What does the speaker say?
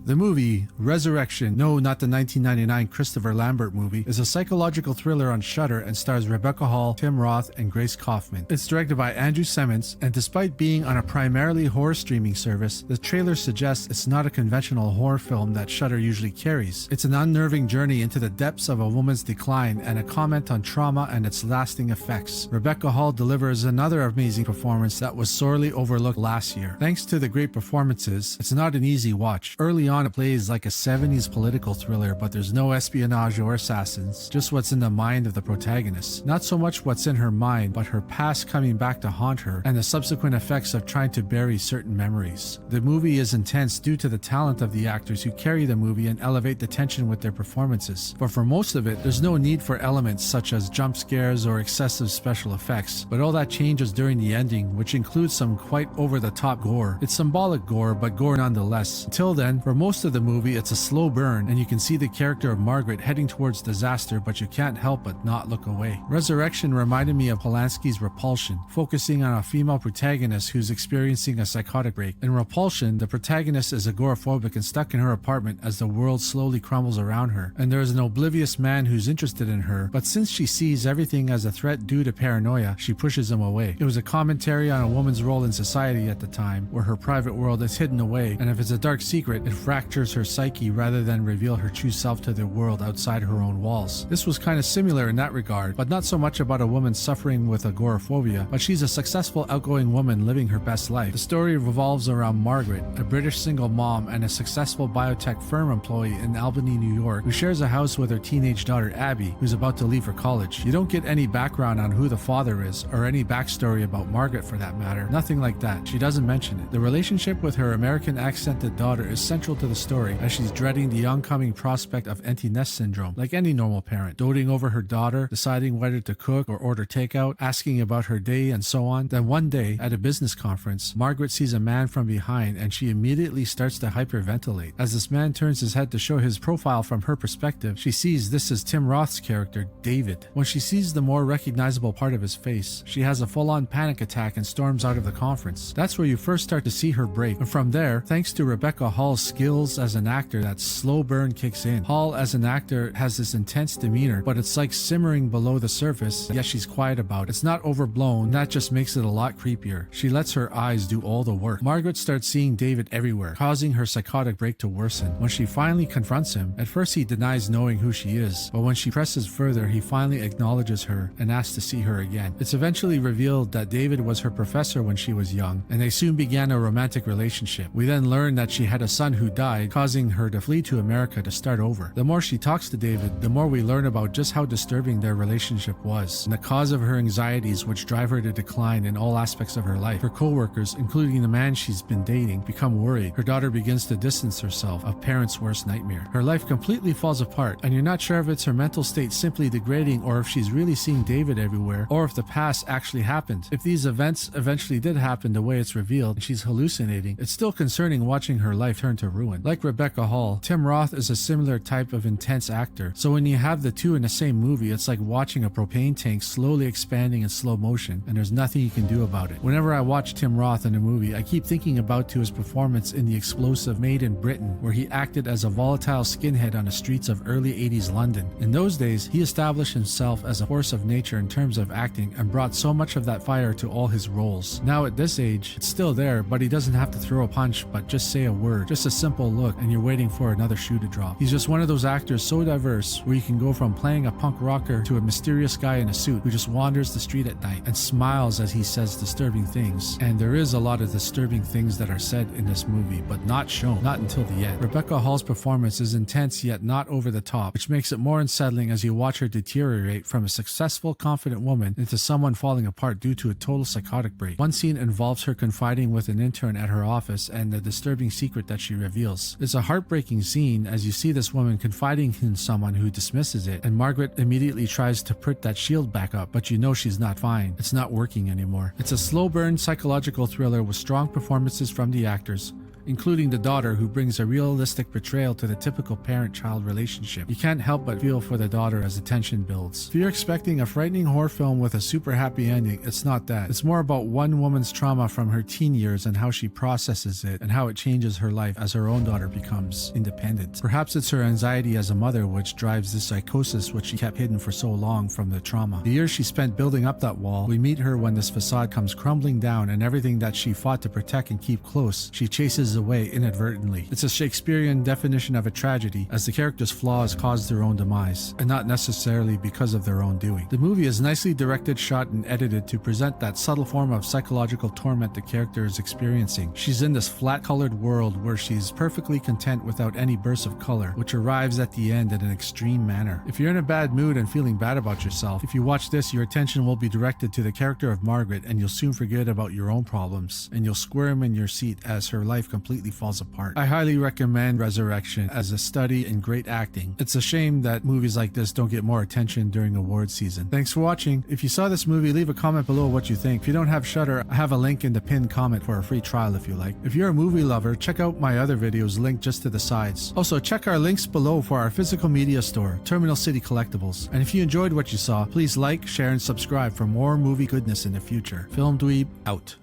The movie, Resurrection, no, not the 1999 Christopher Lambert movie, is a psychological thriller on Shudder and stars Rebecca Hall, Tim Roth, and Grace Kaufman. It's directed by Andrew Simmons, and despite being on a primarily horror streaming service, the trailer suggests it's not a conventional horror film that Shudder usually carries. It's an unnerving journey into the depths of a woman's decline and a comment on trauma and its lasting effects. Rebecca Hall delivers another amazing performance that was sorely overlooked last year. Thanks to the great performances, it's not an easy watch. Early on, it plays like a 70s political thriller, but there's no espionage or assassins, just what's in the mind of the protagonist. Not so much what's in her mind, but her past coming back to haunt her and the subsequent effects of trying to bury certain memories. The movie is intense due to the talent of the actors who carry the movie and elevate the tension with their performances. But for most of it, there's no need for elements such as jump scares or excessive special effects. But all that changes during the ending, which includes some quite over-the-top gore. It's symbolic gore, but gore nonetheless. Until then, for most of the movie, it's a slow burn, and you can see the character of Margaret heading towards disaster, but you can't help but not look away. Resurrection reminded me of Polanski's Repulsion, focusing on a female protagonist who's experiencing a psychotic break. In Repulsion, the protagonist is agoraphobic and stuck in her apartment as the world slowly crumbles around her, and there is an oblivious man who's interested in her, but since she sees everything as a threat due to paranoia, she pushes him away. It was a commentary on a woman's role in society at the time, where her private world is hidden away, and if it's a dark secret, it fractures her psyche rather than reveal her true self to the world outside her own walls. This was kind of similar in that regard, but not so much about a woman suffering with agoraphobia, but she's a successful, outgoing woman living her best life. The story revolves around Margaret, a British single mom and a successful biotech firm employee in Albany, New York, who shares a house with her teenage daughter Abby, who's about to leave for college. You don't get any background on who the father is, or any backstory about Margaret for that matter. Nothing like that. She doesn't mention it. The relationship with her American accented daughter is central to the story, as she's dreading the oncoming prospect of empty nest syndrome, like any normal parent, doting over her daughter, deciding whether to cook or order takeout, asking about her day, and so on. Then one day, at a business conference, Margaret sees a man from behind and she immediately starts to hyperventilate. As this man turns his head to show his profile from her perspective, she sees this is Tim Roth's character, David. When she sees the more recognizable part of his face, she has a full-on panic attack and storms out of the conference. That's where you first start to see her break, and from there, thanks to Rebecca Hall's skills as an actor, that slow burn kicks in. Hall as an actor has this intense demeanor, but it's like simmering below the surface, yet she's quiet about it. It's not overblown, and that just makes it a lot creepier. She lets her eyes do all the work. Margaret starts seeing David everywhere, causing her psychotic break to worsen. When she finally confronts him, at first he denies knowing who she is, but when she presses further, he finally acknowledges her and asks to see her again. It's eventually revealed that David was her professor when she was young, and they soon began a romantic relationship. We then learn that she had a son who died, causing her to flee to America to start over. The more she talks to David, the more we learn about just how disturbing their relationship was, and the cause of her anxieties which drive her to decline in all aspects of her life. Her co-workers, including the man she's been dating, become worried. Her daughter begins to distance herself, a parent's worst nightmare. Her life completely falls apart, and you're not sure if it's her mental state simply degrading or if she's really seeing David everywhere, or if the past actually happened. If these events eventually did happen the way it's revealed and she's hallucinating, it's still concerning watching her life turn to ruin. Like Rebecca Hall, Tim Roth is a similar type of intense actor, so when you have the two in the same movie, it's like watching a propane tank slowly expanding in slow motion, and there's nothing you can do about it. Whenever I watch Tim Roth in a movie, I keep thinking about his performance in the explosive Made in Britain, where he acted as a volatile skinhead on the streets of early 80s London. In those days, he established himself as a force of nature in terms of acting and brought so much of that fire to all his roles. Now at this age, it's still there, but he doesn't have to throw a punch, but just say a word, just a simple look, and you're waiting for another shoe to drop. He's just one of those actors so diverse, where you can go from playing a punk rocker to a mysterious guy in a suit who just wanders the street at night and smiles as he says disturbing things. And there is a lot of disturbing things that are said in this movie, but not shown, not until the end. Rebecca Hall's performance is intense yet not over the top, which makes it more unsettling as you watch her deteriorate from a successful, confident woman into someone falling apart due to a total psychotic break. One scene involves her confiding with an intern at her office and the disturbing secret that she reveals. It's a heartbreaking scene as you see this woman confiding in someone who dismisses it, and Margaret immediately tries to put that shield back up, but you know she's not fine. It's not working anymore. It's a slow burn psychological thriller with strong performances from the actors, including the daughter, who brings a realistic portrayal to the typical parent-child relationship. You can't help but feel for the daughter as the tension builds. If you're expecting a frightening horror film with a super happy ending, it's not that. It's more about one woman's trauma from her teen years and how she processes it and how it changes her life as her own daughter becomes independent. Perhaps it's her anxiety as a mother which drives this psychosis which she kept hidden for so long from the trauma. The years she spent building up that wall, we meet her when this facade comes crumbling down and everything that she fought to protect and keep close, she chases away inadvertently. It's a Shakespearean definition of a tragedy, as the character's flaws cause their own demise, and not necessarily because of their own doing. The movie is nicely directed, shot, and edited to present that subtle form of psychological torment the character is experiencing. She's in this flat-colored world where she's perfectly content without any bursts of color, which arrives at the end in an extreme manner. If you're in a bad mood and feeling bad about yourself, if you watch this, your attention will be directed to the character of Margaret, and you'll soon forget about your own problems, and you'll squirm in your seat as her life completely falls apart. I highly recommend Resurrection as a study in great acting. It's a shame that movies like this don't get more attention during award season. Thanks for watching. If you saw this movie, leave a comment below what you think. If you don't have Shudder, I have a link in the pinned comment for a free trial if you like. If you're a movie lover, check out my other videos linked just to the sides. Also, check our links below for our physical media store, Terminal City Collectibles. And if you enjoyed what you saw, please like, share, and subscribe for more movie goodness in the future. Film Dweeb, out.